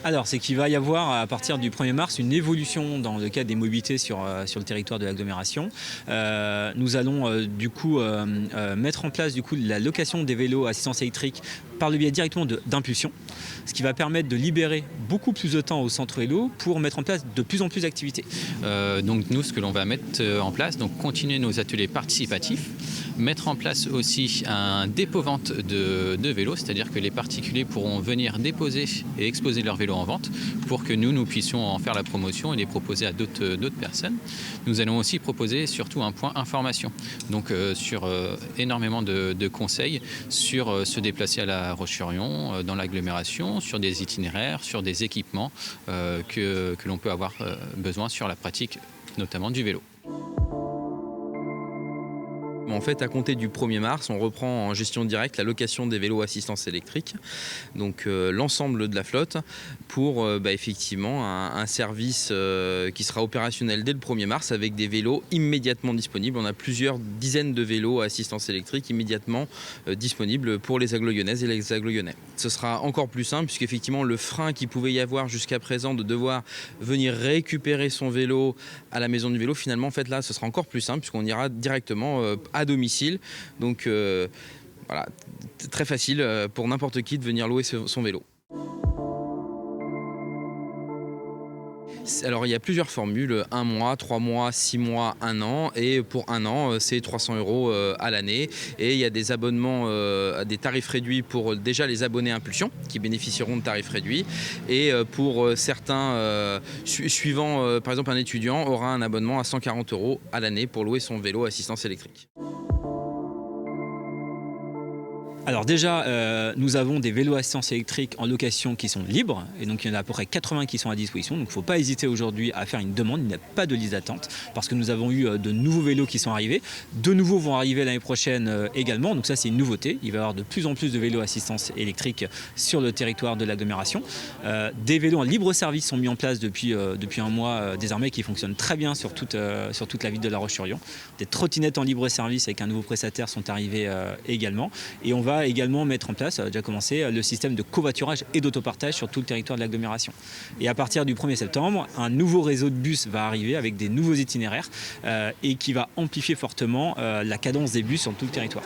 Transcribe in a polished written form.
Alors, c'est qu'il va y avoir à partir du 1er mars une évolution dans le cadre des mobilités sur le territoire de l'agglomération. Nous allons mettre en place la location des vélos à assistance électrique par le biais directement d'impulsion, ce qui va permettre de libérer beaucoup plus de temps au centre vélo pour mettre en place de plus en plus d'activités. Donc nous, ce que l'on va mettre en place, donc continuer nos ateliers participatifs, mettre en place aussi un dépôt-vente de vélos, c'est-à-dire que les particuliers pourront venir déposer et exposer leurs vélos en vente pour que nous puissions en faire la promotion et les proposer à d'autres personnes. Nous allons aussi proposer surtout un point information, donc sur énormément de conseils sur se déplacer à La Roche-sur-Yon, dans l'agglomération, sur des itinéraires, sur des équipements que l'on peut avoir besoin sur la pratique notamment du vélo. En fait, à compter du 1er mars, on reprend en gestion directe la location des vélos assistance électrique, donc l'ensemble de la flotte, pour effectivement un service qui sera opérationnel dès le 1er mars avec des vélos immédiatement disponibles. On a plusieurs dizaines de vélos à assistance électrique immédiatement disponibles pour les Aglo-Lyonnaises et les Aglo-Lyonnais. Ce sera encore plus simple puisqu'effectivement le frein qu'il pouvait y avoir jusqu'à présent de devoir venir récupérer son vélo à la maison du vélo, finalement en fait là ce sera encore plus simple puisqu'on ira directement à domicile. Donc voilà, très facile pour n'importe qui de venir louer son vélo. Alors il y a plusieurs formules, 1 mois, 3 mois, 6 mois, 1 an, et pour 1 an c'est 300 € à l'année, et il y a des abonnements à des tarifs réduits pour déjà les abonnés Impulsion qui bénéficieront de tarifs réduits, et pour certains suivants, par exemple un étudiant aura un abonnement à 140 € à l'année pour louer son vélo assistance électrique. Alors déjà, nous avons des vélos assistance électrique en location qui sont libres, et donc il y en a à peu près 80 qui sont à disposition, donc il ne faut pas hésiter aujourd'hui à faire une demande, il n'y a pas de liste d'attente, parce que nous avons eu de nouveaux vélos qui sont arrivés, de nouveaux vont arriver l'année prochaine également, donc ça c'est une nouveauté, il va y avoir de plus en plus de vélos assistance électrique sur le territoire de l'agglomération. Des vélos en libre service sont mis en place depuis un mois désormais qui fonctionnent très bien sur toute la ville de La Roche-sur-Yon. Des trottinettes en libre service avec un nouveau prestataire sont arrivées également, et on va également mettre en place, ça a déjà commencé, le système de covoiturage et d'autopartage sur tout le territoire de l'agglomération. Et à partir du 1er septembre, un nouveau réseau de bus va arriver avec des nouveaux itinéraires et qui va amplifier fortement la cadence des bus sur tout le territoire.